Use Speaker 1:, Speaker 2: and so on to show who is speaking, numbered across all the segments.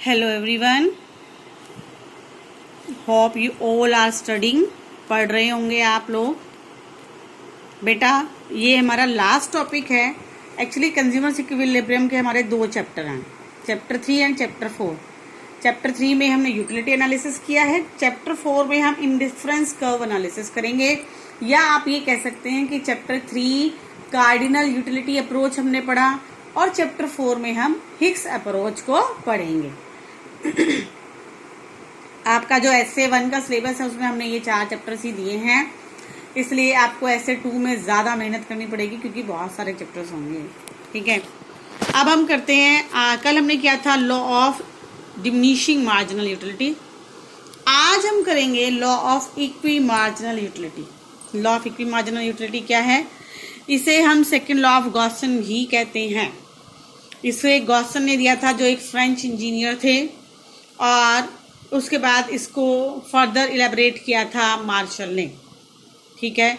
Speaker 1: Hello everyone, hope you all are studying. पढ़ रहे होंगे आप लोग। बेटा, ये हमारा लास्ट टॉपिक है। एक्चुअली कंज्यूमर इक्विलिब्रियम के हमारे दो चैप्टर हैं, चैप्टर 3 एंड चैप्टर 4। चैप्टर 3 में हमने यूटिलिटी एनालिसिस किया है, चैप्टर 4 में हम इंडिफरेंस कर्व एनालिसिस करेंगे, या आप ये कह सकते हैं कि चैप्टर 3 कार्डिनल यूटिलिटी अप्रोच हमने पढ़ा और चैप्टर 4 में हम हिग्स अप्रोच को पढ़ेंगे। आपका जो एसए 1 का सिलेबस है उसमें हमने ये 4 चैप्टर्स ही दिए हैं, इसलिए आपको एसए 2 में ज्यादा मेहनत करनी पड़ेगी क्योंकि बहुत सारे चैप्टर्स होंगे। ठीक है, अब हम करते हैं। कल हमने किया था law of diminishing marginal utility, आज हम करेंगे law of equi marginal utility. Law of equi marginal utility क्या है? इसे हम सेकेंड लॉ ऑफ गॉसन भी कहते हैं। इसे गॉसन ने दिया था, जो एक फ्रेंच इंजीनियर थे, और उसके बाद इसको फर्दर इलेबरेट किया था मार्शल ने। ठीक है,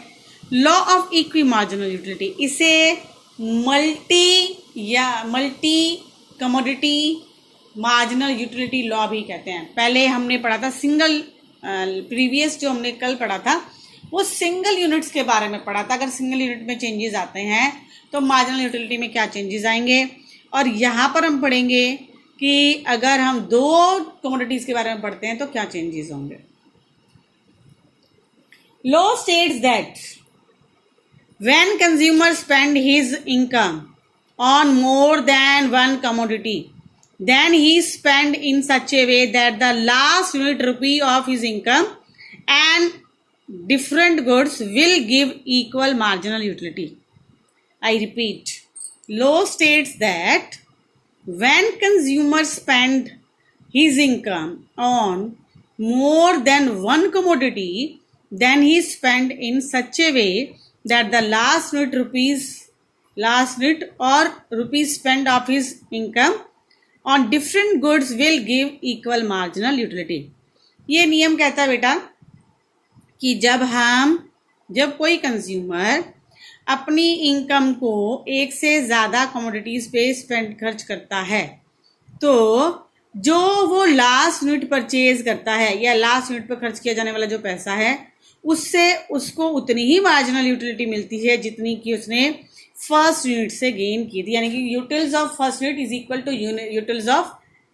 Speaker 1: law of equi marginal utility, इसे multi commodity marginal utility law भी कहते हैं। पहले हमने पढ़ा था सिंगल, प्रीवियस जो हमने कल पढ़ा था वो सिंगल यूनिट्स के बारे में पढ़ा था। अगर सिंगल यूनिट में चेंजेस आते हैं तो मार्जिनल यूटिलिटी में क्या चेंजेस आएंगे, और यहाँ पर हम पढ़ेंगे कि अगर हम दो कमोडिटीज के बारे में पढ़ते हैं तो क्या चेंजेस होंगे। Law states that when consumer spend his income on more than one commodity then he spend in such a way that the last unit rupee of his income and different goods will give equal marginal utility. I repeat, law states that when consumers spend his income on more than one commodity, then he spend in such a way that the last unit or rupees spent of his income on different goods will give equal marginal utility. ये नियम कहता है बेटा कि जब कोई consumer अपनी income को एक से ज्यादा कमोडिटीज पे खर्च करता है, तो जो वो लास्ट यूनिट परचेज करता है या लास्ट यूनिट पर खर्च किया जाने वाला जो पैसा है, उससे उसको उतनी ही मार्जिनल यूटिलिटी मिलती है जितनी कि उसने फर्स्ट यूनिट से गेन की थी। यानी कि utils of first unit is equal to utils of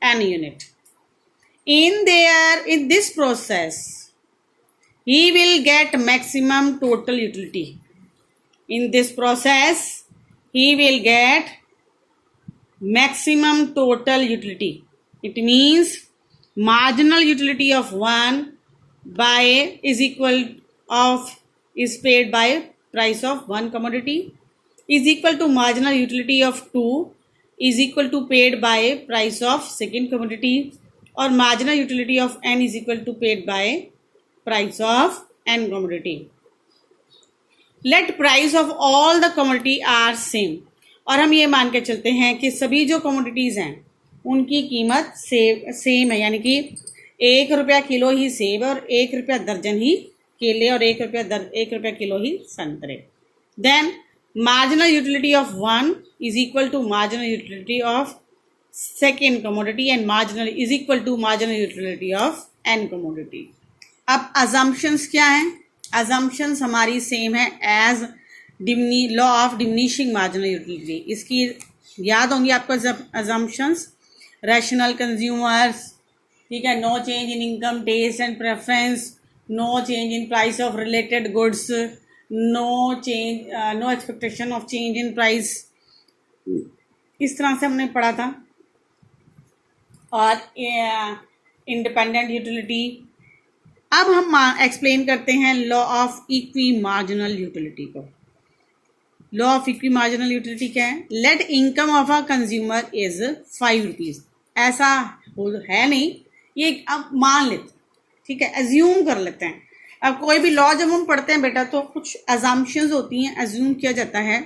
Speaker 1: n unit. In this process he will get maximum total utility. In this process he will get maximum total utility. It means marginal utility of 1 is paid by price of one commodity is equal to marginal utility of 2 is equal to paid by price of second commodity, or marginal utility of n is equal to paid by price of n commodity. Let price of all the commodity are same. और हम ये मान के चलते हैं कि सभी जो कमोडिटीज हैं उनकी कीमत सेम है, यानी कि 1 रुपया किलो ही सेब और 1 रुपया दर्जन ही केले और 1 रुपया किलो ही संतरे। Then marginal utility of 1 is equal to marginal utility of second commodity and marginal is equal to marginal utility of n commodity. अब assumptions क्या हैं? assumptions हमारी सेम है as law of diminishing marginal utility. इसकी याद होंगी आपको assumptions। Rational consumers, ठीक है, no change in income, taste and preference, no change in price of related goods, no expectation of change in price. इस तरह से हमने पढ़ा था। और इंडिपेंडेंट यूटिलिटी। अब हम एक्सप्लेन करते हैं law of equi marginal utility को। Law of equi marginal utility क्या है? Let income of a consumer is 5 rupees. ऐसा है नहीं, ये अब मान लेते, ठीक है, एज्यूम कर लेते हैं। अब कोई भी लॉ जब हम पढ़ते हैं बेटा तो कुछ अजम्पशंस होती हैं, एज्यूम किया जाता है।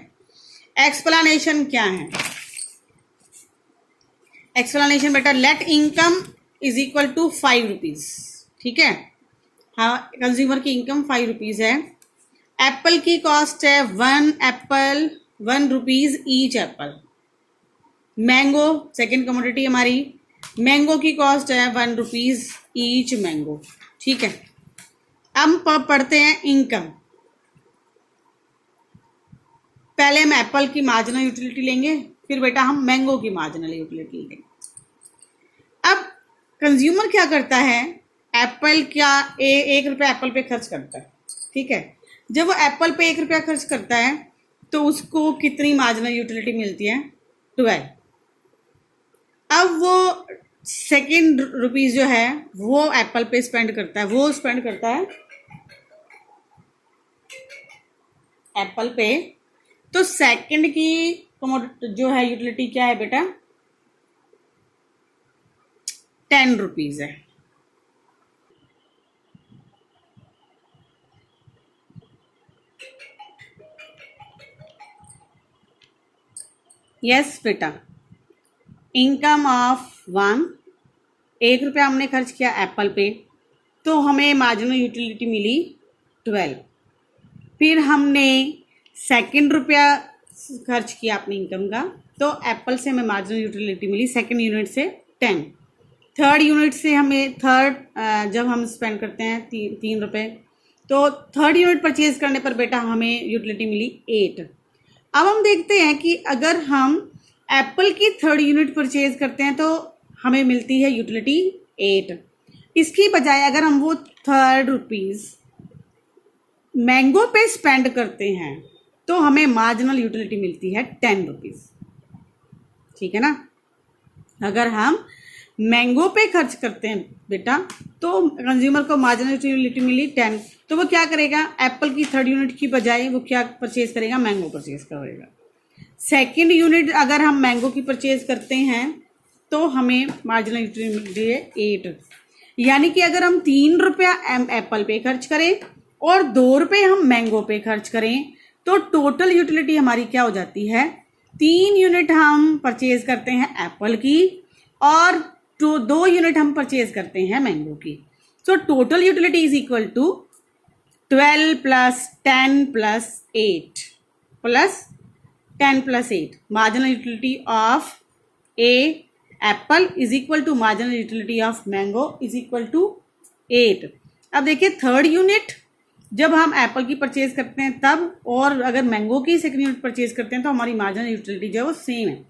Speaker 1: एक्सप्लेनेशन क्या है? एक्सप्लेनेशन बेटा, let income is equal to 5 rupees. ठीक है, हाँ, कंज्यूमर की इनकम 5 रुपीज है। एप्पल की कॉस्ट है 1 apple 1 rupees each apple. Mango second commodity हमारी, मैंगो की कॉस्ट है 1 रुपीज़ ईच मैंगो। ठीक है, अब पढ़ते हैं इनकम। पहले हम एप्पल की मार्जिनल यूटिलिटी लेंगे, फिर बेटा हम मैंगो की मार्जिनल यूटिलिटी लेंगे। अब कंज्यूमर क्या करता है, एप्पल क्या 1 रुपया एप्पल पे खर्च करता है। ठीक है, जब वो एप्पल पे 1 रुपया खर्च करता है तो उसको कितनी मार्जिनल यूटिलिटी मिलती है, 12। अब वो सेकेंड रुपीज जो है वो एप्पल पे स्पेंड करता है, वो स्पेंड करता है एप्पल पे। तो सेकंड की जो है यूटिलिटी क्या है बेटा, 10 रुपीज है। यस बेटा, इनकम ऑफ 1 रुपया हमने खर्च किया एप्पल पे, तो हमें मार्जिनल यूटिलिटी मिली 12। फिर हमने सेकंड रुपया खर्च किया अपनी इनकम का, तो एप्पल से हमें मार्जिनल यूटिलिटी मिली सेकंड यूनिट से 10। थर्ड यूनिट से हमें जब हम स्पेंड करते हैं 3 रुपये, तो थर्ड यूनिट परचेज करने पर बेटा हमें यूटिलिटी मिली 8। अब हम देखते हैं कि अगर हम एप्पल की थर्ड यूनिट परचेज करते हैं तो हमें मिलती है यूटिलिटी 8। इसकी बजाय अगर हम वो थर्ड रुपीज़ मैंगो पे स्पेंड करते हैं तो हमें मार्जिनल यूटिलिटी मिलती है 10 रुपीज़। ठीक है ना, अगर हम मैंगो पे खर्च करते हैं बेटा तो कंज्यूमर को मार्जिनल यूटिलिटी मिली 10, तो वो क्या करेगा, एप्पल की थर्ड यूनिट की बजाय वो क्या परचेज करेगा, मैंगो परचेज करेगा। सेकंड यूनिट अगर हम मैंगो की परचेज करते हैं तो हमें मार्जिनल यूटिलिटी मिलती है 8। यानी कि अगर हम 3 रुपया एप्पल पे खर्च करें और 2 रुपये हम मैंगो पे खर्च करें तो टोटल यूटिलिटी हमारी क्या हो जाती है, 3 यूनिट हम परचेज करते हैं एप्पल की और 2 यूनिट हम परचेज करते हैं मैंगो की। So total utility is equal to 12 plus 10 plus 8 plus 10 plus 8। Marginal utility of apple is equal to marginal utility of mango is equal to 8। अब देखिए थर्ड यूनिट जब हम एप्पल की परचेज करते हैं तब, और अगर मैंगो की सेकंड यूनिट परचेज करते हैं तो हमारी मार्जिनल यूटिलिटी जो है वो सेम है।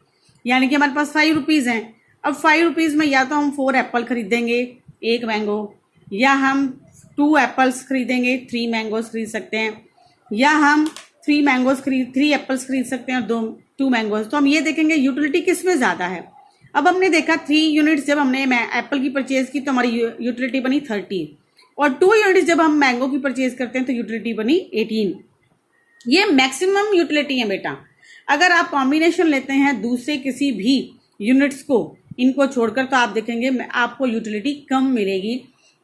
Speaker 1: यानी कि हमारे पास 5 रुपीज़ हैं। अब 5 रुपीज़ में या तो हम 4 एप्पल खरीदेंगे 1 मैंगो, या हम 2 एप्पल्स खरीदेंगे 3 मैंगोज खरीद सकते हैं, या हम 3 एप्पल्स खरीद सकते हैं और 2 मैंगोज। तो हम ये देखेंगे यूटिलिटी किस में ज़्यादा है। अब हमने देखा 3 यूनिट्स जब हमने एप्पल की परचेज की तो हमारी यूटिलिटी बनी 30, और 2 यूनिट्स जब हम मैंगो की परचेज करते हैं तो यूटिलिटी बनी 18। ये मैक्सिमम यूटिलिटी है बेटा। अगर आप कॉम्बिनेशन लेते हैं दूसरे किसी भी यूनिट्स को इनको छोड़कर तो आप देखेंगे आपको यूटिलिटी कम मिलेगी।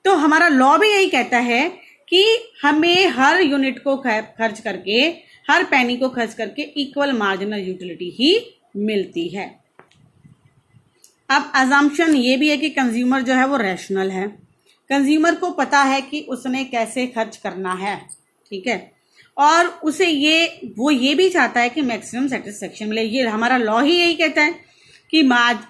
Speaker 1: तो हमारा लॉ भी यही कहता है कि हमें हर यूनिट को खर्च करके, हर पैनी को खर्च करके इक्वल मार्जिनल यूटिलिटी ही मिलती है। अब अजम्पशन ये भी है कि कंज्यूमर जो है वो रैशनल है, कंज्यूमर को पता है कि उसने कैसे खर्च करना है। ठीक है, और उसे वो ये भी चाहता है कि मैक्सिमम सेटिस्फेक्शन मिले। ये हमारा लॉ ही यही कहता है कि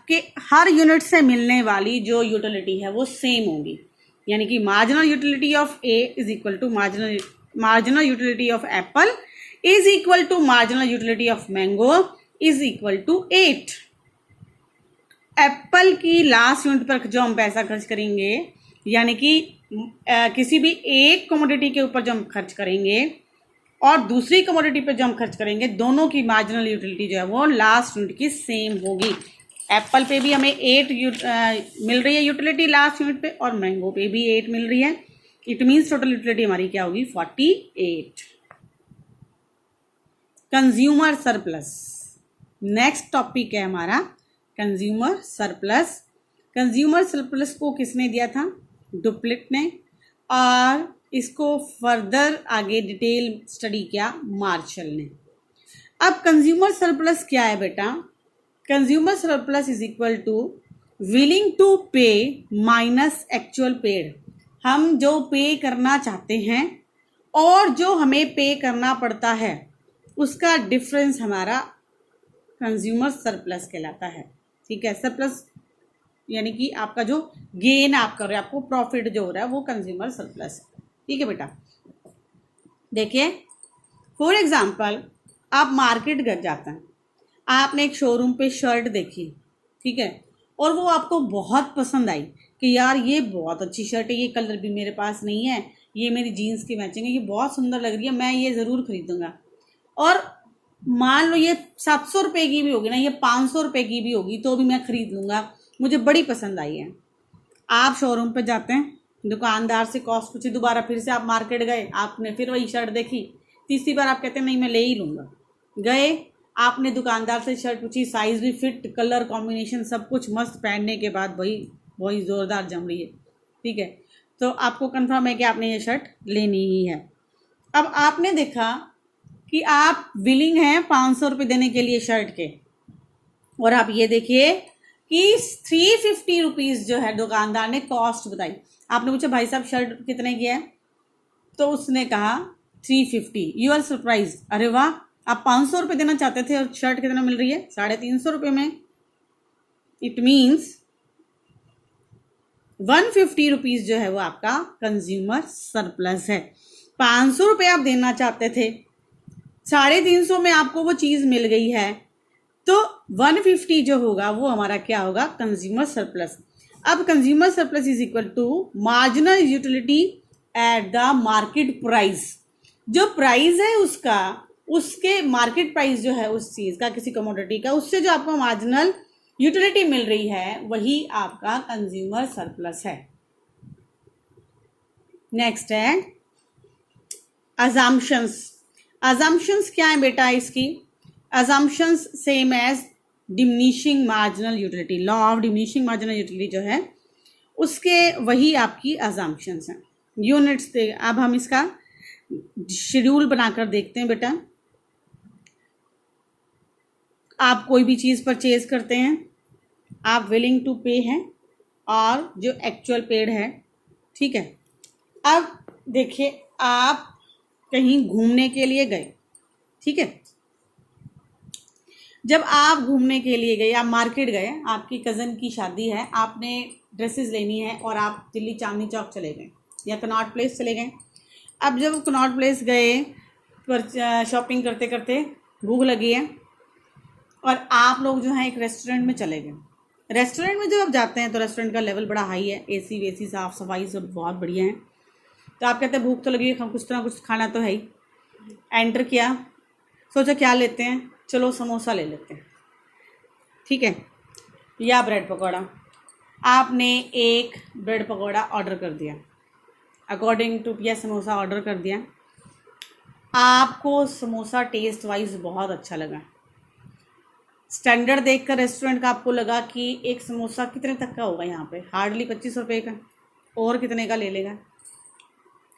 Speaker 1: के हर यूनिट से मिलने वाली जो यूटिलिटी है वो सेम होगी। यानी कि marginal utility of A is equal to marginal utility of apple is equal to marginal utility of mango is equal to 8। Apple की लास्ट यूनिट पर जो हम पैसा खर्च करेंगे, यानी कि किसी भी एक कमोडिटी के ऊपर जो हम खर्च करेंगे और दूसरी कमोडिटी पे जो हम खर्च करेंगे, दोनों की मार्जिनल यूटिलिटी जो है वो लास्ट यूनिट की सेम होगी। एप्पल पे भी हमें 8 मिल रही है यूटिलिटी लास्ट यूनिट पे, और मैंगो पे भी 8 मिल रही है। इट मीन्स टोटल यूटिलिटी हमारी क्या होगी, 48। कंज्यूमर सरप्लस नेक्स्ट टॉपिक है हमारा, कंज्यूमर सरप्लस। कंज्यूमर सरप्लस को किसने दिया था, डुप्लिट ने, और इसको फर्दर आगे डिटेल स्टडी किया मार्शल ने। अब कंज्यूमर सरप्लस क्या है बेटा, consumer surplus is equal to willing to pay minus actual paid. हम जो पे करना चाहते हैं और जो हमें पे करना पड़ता है उसका डिफरेंस हमारा कंज्यूमर सरप्लस कहलाता है। ठीक है, सरप्लस यानी कि आपका जो गेन आप कर रहे हैं, आपको प्रॉफिट जो हो रहा है वो कंज्यूमर सरप्लस है। ठीक है बेटा, देखिए फॉर एग्जाम्पल आप मार्केट गए जाते हैं, आपने एक शोरूम पे शर्ट देखी, ठीक है, और वो आपको बहुत पसंद आई कि यार ये बहुत अच्छी शर्ट है, ये कलर भी मेरे पास नहीं है, ये मेरी जीन्स की मैचिंग है, ये बहुत सुंदर लग रही है, मैं ये ज़रूर खरीदूंगा। और मान लो ये 700 रुपये की भी होगी ना, ये 500 रुपये की भी होगी तो भी मैं खरीद लूँगा, मुझे बड़ी पसंद आई है। आप शोरूम पे जाते हैं, दुकानदार से कॉस्ट पूछी, दोबारा फिर से आप मार्केट गए, आपने फिर वही शर्ट देखी, तीसरी बार आप कहते हैं नहीं मैं ले ही लूँगा। गए, आपने दुकानदार से शर्ट पूछी, साइज़ भी फिट, कलर कॉम्बिनेशन सब कुछ मस्त, पहनने के बाद वही ज़ोरदार जम रही है, ठीक है, तो आपको कंफर्म है कि आपने ये शर्ट लेनी ही है। अब आपने देखा कि आप विलिंग हैं 500 रुपये देने के लिए शर्ट के, और आप ये देखिए कि 350 रुपीज़ जो है दुकानदार ने कॉस्ट बताई। आपने पूछा भाई साहब शर्ट कितने की है, तो उसने कहा 350। यू आर सरप्राइज, अरे वाह, आप 500 रुपये देना चाहते थे और शर्ट कितना मिल रही है, 350 रुपये में। इट मीन्स 150 रुपीज़ जो है वो आपका कंज्यूमर सरप्लस है। 500 रुपये आप देना चाहते थे, 350 में आपको वो चीज़ मिल गई है, तो 150 जो होगा वो हमारा क्या होगा, कंज्यूमर सरप्लस। अब consumer surplus is equal to marginal utility at the market price. जो प्राइस है उसका, उसके मार्केट प्राइस जो है उस चीज़ का, किसी कमोडिटी का, उससे जो आपको मार्जिनल यूटिलिटी मिल रही है वही आपका कंज्यूमर सरप्लस है। नेक्स्ट है अजम्पशंस। अजम्पशंस क्या है बेटा इसकी, assumptions same as diminishing marginal utility, law of diminishing marginal utility जो है उसके वही आपकी अजम्पशंस हैं। यूनिट्स दे, अब हम इसका शेड्यूल बनाकर देखते हैं बेटा। आप कोई भी चीज़ परचेज करते हैं, आप विलिंग टू पे हैं और जो एक्चुअल पेड है, ठीक है। अब देखिए आप कहीं घूमने के लिए गए, ठीक है, जब आप घूमने के लिए गए, आप मार्केट गए, आपकी कज़न की शादी है, आपने ड्रेसेस लेनी है और आप दिल्ली चांदनी चौक चले गए या कनॉट प्लेस चले गए। अब जब कनॉट प्लेस गए पर शॉपिंग करते करते भूख लगी है और आप लोग जो हैं एक रेस्टोरेंट में चले गए। रेस्टोरेंट में जब आप जाते हैं तो रेस्टोरेंट का लेवल बड़ा हाई है, एसी वेसी साफ़ सफाई सब बहुत बढ़िया है, तो आप कहते हैं भूख तो लगी है, कुछ तरह कुछ खाना तो है ही। एंटर किया, सोचा क्या लेते हैं, चलो समोसा ले लेते हैं, ठीक है, या ब्रेड पकौड़ा। आपने एक ब्रेड पकौड़ा ऑर्डर कर दिया अकॉर्डिंग टू, या समोसा ऑर्डर कर दिया। आपको समोसा टेस्ट वाइज बहुत अच्छा लगा, स्टैंडर्ड देखकर रेस्टोरेंट का आपको लगा कि एक समोसा कितने तक का होगा यहाँ पे, हार्डली 25 रुपये का, और कितने का ले लेगा।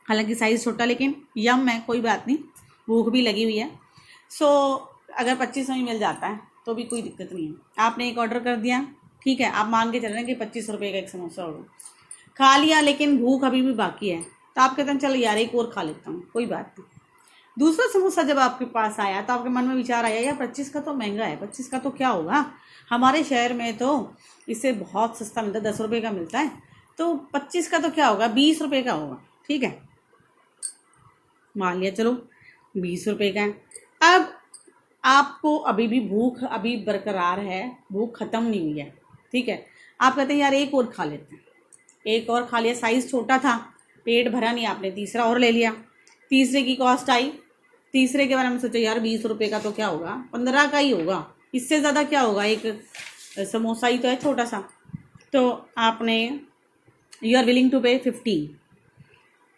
Speaker 1: हालांकि साइज़ छोटा, लेकिन यम है, कोई बात नहीं, भूख भी लगी हुई है, सो अगर 25 में मिल जाता है तो भी कोई दिक्कत नहीं है। आपने एक ऑर्डर कर दिया, ठीक है, आप मान के चल रहे हैं कि 25 रुपये का एक समोसा होगा, खा लिया, लेकिन भूख अभी भी बाकी है, तो आप कहते हैं चलो यार एक और खा लेता हूँ, कोई बात नहीं। दूसरा समोसा जब आपके पास आया तो आपके मन में विचार आया यार 25 का तो महंगा है, 25 का तो क्या होगा, हमारे शहर में तो इससे बहुत सस्ता मिलता है, 10 रुपये का मिलता है, तो 25 का तो क्या होगा, 20 रुपये का होगा, ठीक है, मान लिया चलो 20 रुपये का है। अब आपको अभी भी भूख अभी बरकरार है, भूख ख़त्म नहीं हुई है, ठीक है, आप कहते हैं यार एक और खा लेते हैं, एक और खा लिया, साइज़ छोटा था, पेट भरा नहीं, आपने तीसरा और ले लिया, तीसरे की कॉस्ट आई, तीसरे के बारे में सोचा यार 20 रुपये का तो क्या होगा, 15 का ही होगा, इससे ज़्यादा क्या होगा, एक समोसा ही तो है छोटा सा, तो आपने यू आर विलिंग टू पे 15।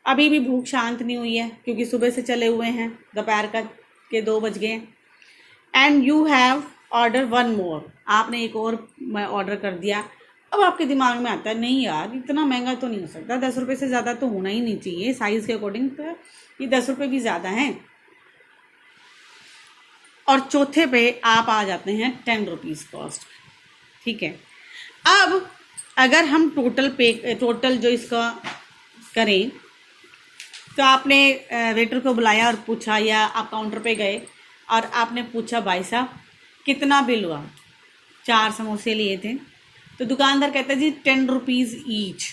Speaker 1: अभी भी भूख शांत नहीं हुई है क्योंकि सुबह से चले हुए हैं, दोपहर के 2 बज गए, एंड यू हैव ऑर्डर 1 मोर, आपने एक और ऑर्डर कर दिया। अब आपके दिमाग में आता है नहीं यार इतना महंगा तो नहीं हो सकता, 10 रुपये से ज़्यादा तो होना ही नहीं चाहिए, साइज़ के अकॉर्डिंग तो ये 10 रुपये भी ज़्यादा हैं। और चौथे पे आप आ जाते हैं 10 रुपीज़ कॉस्ट, ठीक है। अब अगर हम टोटल जो इसका करें, तो आपने वेटर को बुलाया और पूछा, या आप काउंटर पे गए और आपने पूछा भाई साहब कितना बिल हुआ, 4 समोसे लिए थे तो दुकानदार कहता है जी 10 रुपीज़ ईच।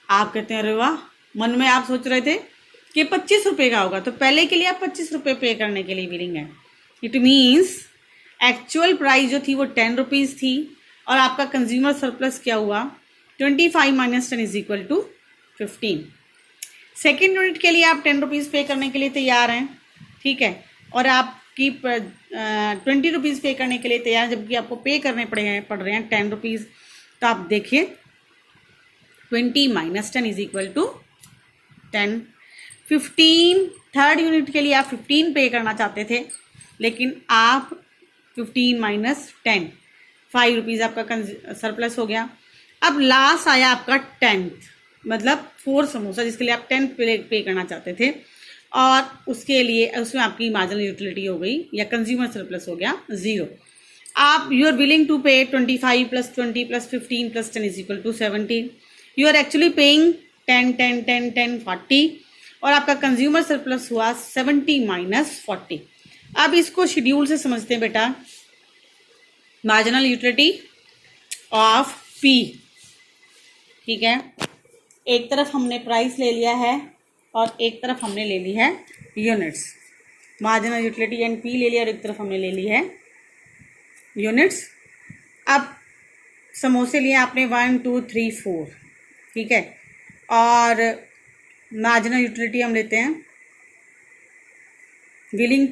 Speaker 1: आप कहते हैं अरे वाह, मन में आप सोच रहे थे कि 25 रुपये का होगा, तो पहले के लिए आप 25 रुपये पे करने के लिए विलिंग है। इट मीन्स एक्चुअल प्राइस जो थी वो 10 रुपीज़ थी और आपका कंज्यूमर सरप्लस क्या हुआ, 25 minus 10 is equal to 15। Second unit के लिए आप 10 रुपीज़ पे करने के लिए तैयार हैं, ठीक है, और आपकी 20 रुपीज़ पे करने के लिए तैयार हैं, जबकि आपको पे करने पड़ रहे हैं 10 रुपीज़। तो आप देखिए 20 minus 10 is equal to 10। 15 third unit के लिए आप 15 पे करना चाहते थे, लेकिन आप 15 माइनस 10 5 रुपीज़ आपका सरप्लस हो गया। अब लास्ट आया आपका 10th, मतलब 4 समोसा, जिसके लिए आप 10 पे करना चाहते थे, और उसके लिए उसमें आपकी मार्जिनल यूटिलिटी हो गई या कंज्यूमर सरप्लस हो गया 0। आप you are willing to pay 25 plus 20 plus 15 plus 10 is equal to 17। You are actually paying 10 10 10 10 40 और आपका कंज्यूमर सरप्लस हुआ 70 माइनस 40। अब इसको शेड्यूल से समझते हैं बेटा। मार्जिनल यूटिलिटी ऑफ पी, ठीक है, एक तरफ हमने प्राइस ले लिया है और एक तरफ हमने ले ली है units. Marginal utility and P ले लिया और एक तरफ हमने ले ली है यूनिट्स। अब समोसे लिए आपने 1 2 3 4, ठीक है, और मार्जिनल यूटिलिटी हम लेते हैं विलिंग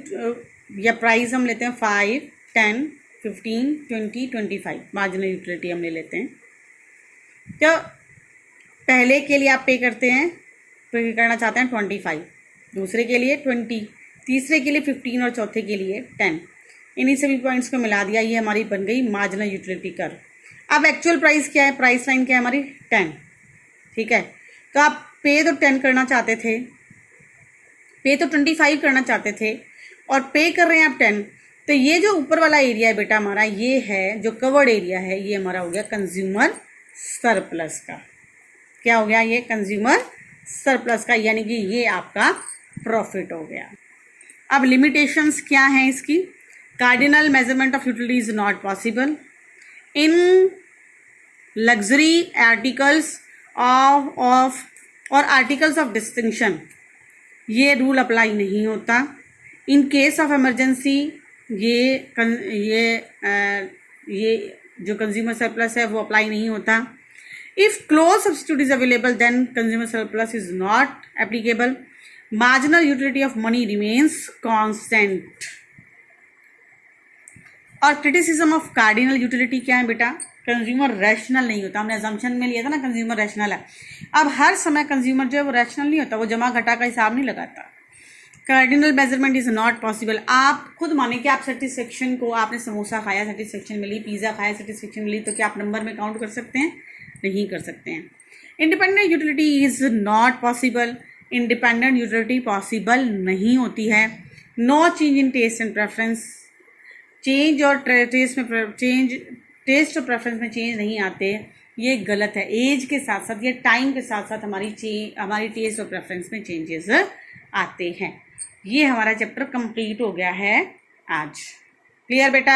Speaker 1: या प्राइस हम लेते हैं 5 10 15 20 25। मार्जिनल यूटिलिटी हम ले लेते हैं। तो पहले के लिए आप पे करते हैं, पे करना चाहते हैं 25, दूसरे के लिए 20, तीसरे के लिए 15 और चौथे के लिए 10। इन्हीं सभी पॉइंट्स को मिला दिया, ये हमारी बन गई मार्जिनल यूटिलिटी कर्व। अब एक्चुअल प्राइस क्या है, प्राइस लाइन क्या है हमारी 10, ठीक है। तो आप पे तो 10 करना चाहते थे, पे तो 25 करना चाहते थे और पे कर रहे हैं आप 10। तो ये जो ऊपर वाला एरिया है बेटा हमारा, ये है जो कवर्ड एरिया है, ये हमारा हो गया कंज्यूमर सरप्लस का। क्या हो गया, ये कंज्यूमर सरप्लस का, यानी कि ये आपका प्रॉफिट हो गया। अब लिमिटेशंस क्या हैं इसकी। Cardinal measurement of utility is not possible in luxury articles of और आर्टिकल्स ऑफ डिस्टिंक्शन, ये रूल अप्लाई नहीं होता। इन केस ऑफ इमरजेंसी ये जो कंज्यूमर सरप्लस है वो अप्लाई नहीं होता। If close substitute is available then consumer surplus is not applicable. Marginal utility of money remains constant. और क्रिटिसिज्म ऑफ कार्डिनल यूटिलिटी क्या है बेटा, कंज्यूमर रैशनल नहीं होता। हमने अजम्पशन में लिया था ना कंज्यूमर रैशनल है। अब हर समय कंज्यूमर जो है वो रैशनल नहीं होता, वो जमा घटा का हिसाब नहीं लगाता। Cardinal measurement is not possible. आप खुद माने कि आप सेटिस्फेक्शन को, आपने समोसा खाया सेटिस्फेक्शन मिली, पिज़्ज़ा खाया सेटिस्फेक्शन मिली, तो क्या आप नंबर में काउंट कर सकते हैं, नहीं कर सकते हैं। Independent utility is not possible. Independent utility possible नहीं होती है। No change in taste and preference. Change और टेस्ट में टेस्ट और प्रेफरेंस में चेंज नहीं आते, ये गलत है। एज के साथ साथ या टाइम के साथ साथ हमारी टेस्ट और प्रेफरेंस में चेंजेस आते हैं। ये हमारा चैप्टर कंप्लीट हो गया है आज। क्लियर बेटा।